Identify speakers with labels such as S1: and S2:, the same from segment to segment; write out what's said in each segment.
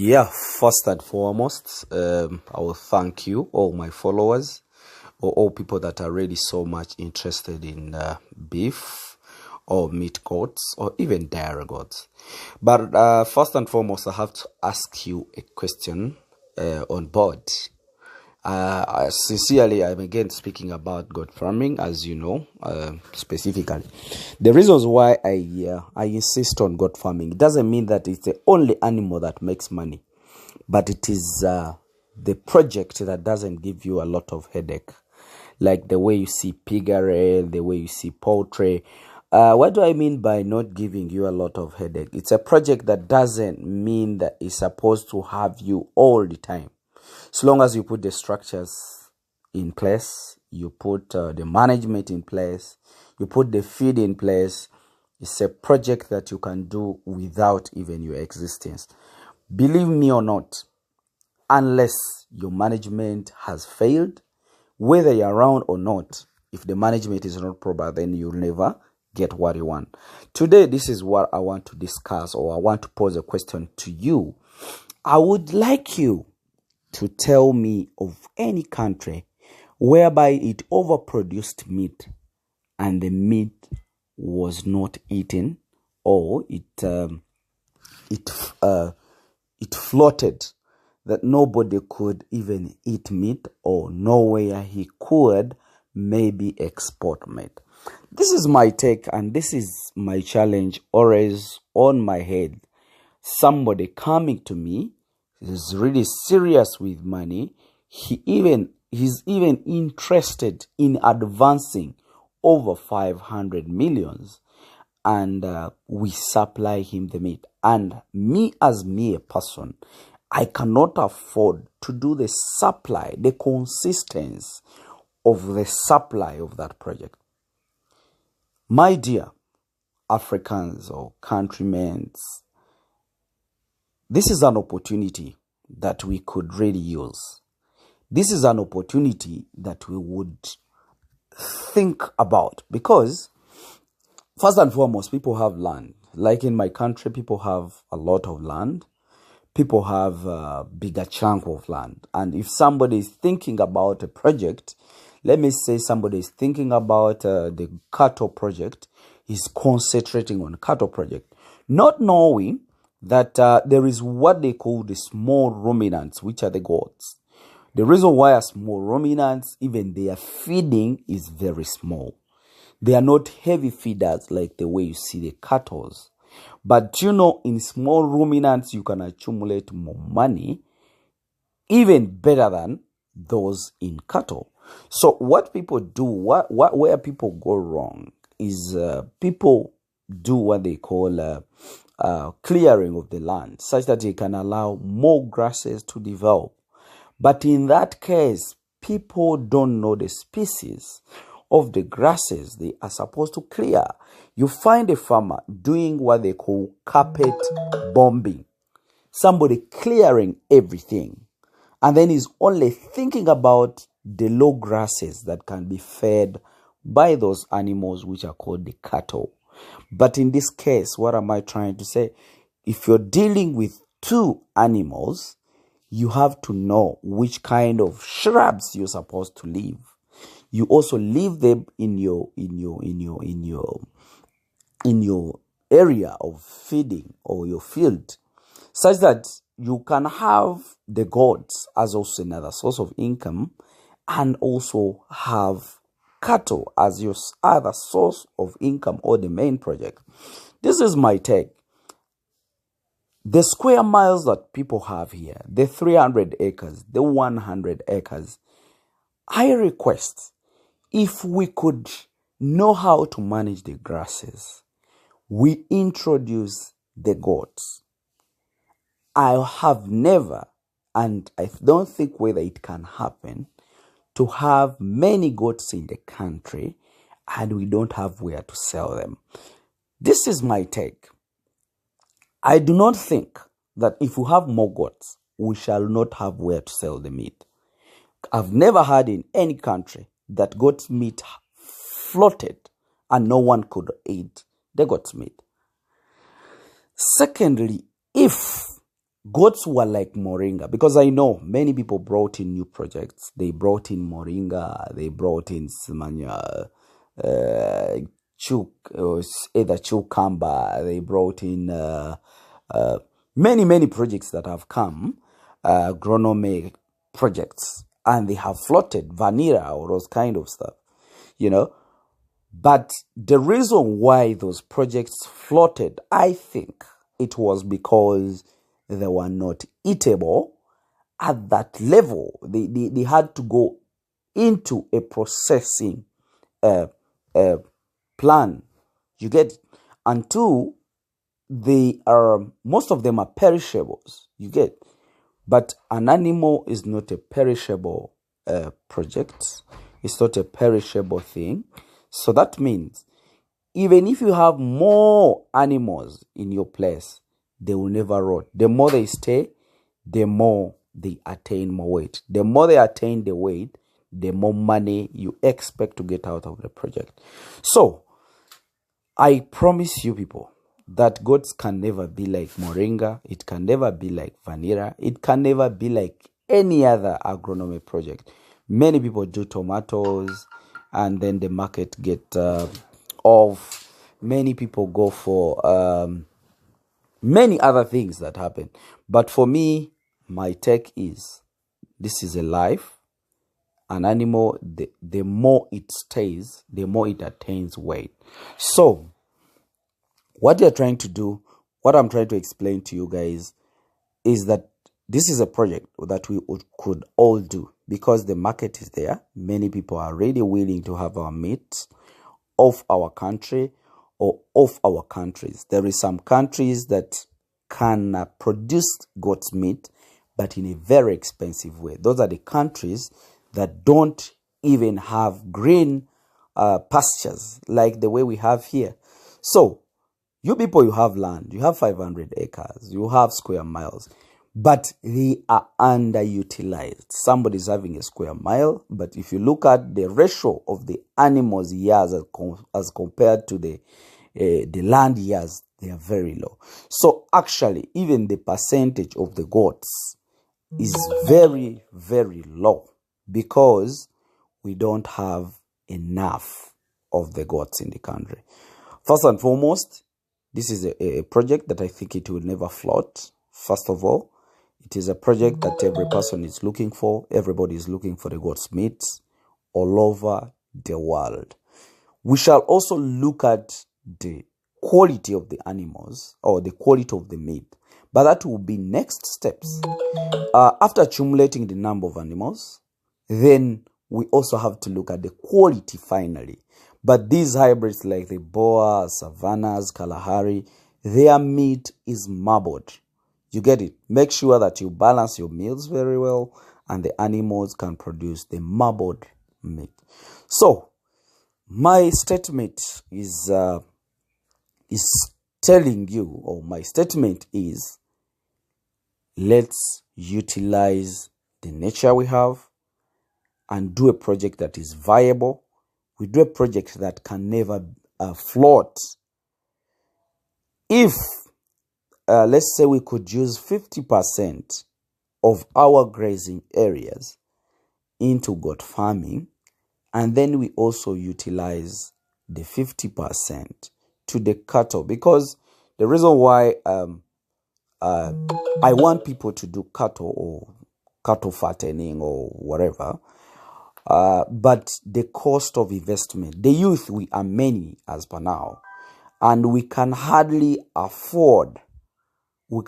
S1: Yeah, first and foremost, I will thank you, all my followers, or all people that are really so much interested in beef or meat goats or even dairy goats. But first and foremost, I have to ask you a question on board. Sincerely, I'm again speaking about goat farming, as you know, specifically. The reasons why I insist on goat farming, it doesn't mean that it's the only animal that makes money, but it is the project that doesn't give you a lot of headache, like the way you see piggery, the way you see poultry. What do I mean by not giving you a lot of headache? It's a project that doesn't mean that it's supposed to have you all the time. So long as you put the structures in place, you put the management in place, you put the feed in place, it's a project that you can do without even your existence. Believe me or not, unless your management has failed, whether you're around or not, if the management is not proper, then you'll never get what you want. Today, this is what I want to discuss, or I want to pose a question to you. I would like you to tell me of any country whereby it overproduced meat and the meat was not eaten, or it floated, that nobody could even eat meat, or nowhere he could maybe export meat. This is my take, and this is my challenge always on my head. Somebody coming to me is really serious with money. He's even interested in advancing over 500 millions, and we supply him the meat. And me, as me a person, I cannot afford to do the supply, the consistency of the supply of that project. My dear Africans or countrymen, this is an opportunity that we could really use. This is an opportunity that we would think about, because first and foremost, people have land. Like in my country, people have a lot of land. People have a bigger chunk of land. And if somebody is thinking about a project, let me say somebody is thinking about the cattle project, is concentrating on cattle project, not knowing that there is what they call the small ruminants, which are the goats. The reason why are small ruminants, even their feeding is very small. They are not heavy feeders like the way you see the cattle. But you know, in small ruminants, you can accumulate more money, even better than those in cattle. So what people do, where people go wrong is people do what they call clearing of the land, such that they can allow more grasses to develop. But in that case, people don't know the species of the grasses they are supposed to clear. You find a farmer doing what they call carpet bombing, somebody clearing everything, and then he's only thinking about the low grasses that can be fed by those animals which are called the cattle. But in this case, what am I trying to say? If you're dealing with two animals, you have to know which kind of shrubs you're supposed to leave. You also leave them in your area of feeding or your field, such that you can have the goats as also another source of income, and also have cattle as your other source of income or the main project. This is my take. The square miles that people have here, the 300 acres, the 100 acres, I request, if we could know how to manage the grasses, we introduce the goats. I have never, and I don't think whether it can happen, to have many goats in the country and we don't have where to sell them. This is my take. I do not think that if we have more goats, we shall not have where to sell the meat. I've never heard in any country that goat's meat floated and no one could eat the goat's meat. Secondly, if goats were like moringa, because I know many people brought in new projects. They brought in moringa, they brought in semanda, either cucumber, they brought in many projects that have come, agronomic projects, and they have floated vanilla or those kind of stuff, you know. But the reason why those projects floated, I think it was because they were not eatable at that level. They had to go into a processing plan. You get? And two, most of them are perishables. You get? But an animal is not a perishable project. It's not a perishable thing. So that means even if you have more animals in your place, they will never rot. The more they stay, the more they attain more weight. The more they attain the weight, the more money you expect to get out of the project. So I promise you people that goats can never be like moringa. It can never be like vanilla. It can never be like any other agronomy project. Many people do tomatoes and then the market get off. Many people go for many other things that happen. But for me, my take is this is a life. An animal, the more it stays, the more it attains weight. So what you're trying to do, what I'm trying to explain to you guys is that this is a project that we could all do because the market is there. Many people are really willing to have our meat of our country or of our countries. There is some countries that can produce goat's meat, but in a very expensive way. Those are the countries that don't even have green pastures like the way we have here. So you people, you have land, you have 500 acres, you have square miles, but they are underutilized. Somebody's having a square mile, but if you look at the ratio of the animals years as compared to the land years, they are very low. So actually, even the percentage of the goats is very, very low because we don't have enough of the goats in the country. First and foremost, this is a project that I think it will never float. First of all, it is a project that every person is looking for. Everybody is looking for the goat's meat all over the world. We shall also look at the quality of the animals or the quality of the meat. But that will be next steps. After accumulating the number of animals, then we also have to look at the quality finally. But these hybrids like the Boa, Savannas, Kalahari, their meat is marbled. You get it? Make sure that you balance your meals very well and the animals can produce the marbled meat. So, my statement is telling you, or my statement is, let's utilize the nature we have and do a project that is viable. We do a project that can never float. If, let's say we could use 50% of our grazing areas into goat farming, and then we also utilize the 50% to the cattle, because the reason why I want people to do cattle or cattle fattening or whatever, but the cost of investment, the youth, we are many as per now, and we can hardly afford to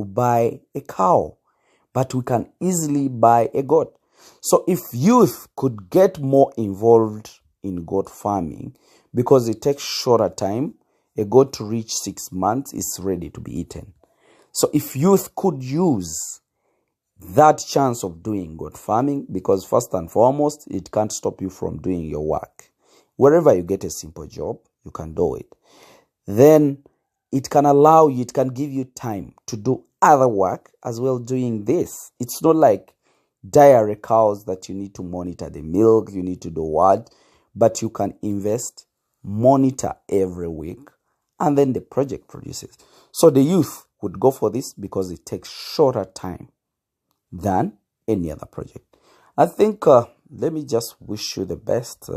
S1: buy a cow, but we can easily buy a goat. So if youth could get more involved in goat farming, because it takes shorter time, a goat to reach 6 months is ready to be eaten. So if youth could use that chance of doing goat farming, because first and foremost, it can't stop you from doing your work. Wherever you get a simple job, you can do it. Then it can allow you, it can give you time to do other work as well doing this. It's not like dairy cows that you need to monitor the milk, you need to do what, but you can invest, monitor every week, and then the project produces. So the youth, would go for this because it takes shorter time than any other project. I think let me just wish you the best.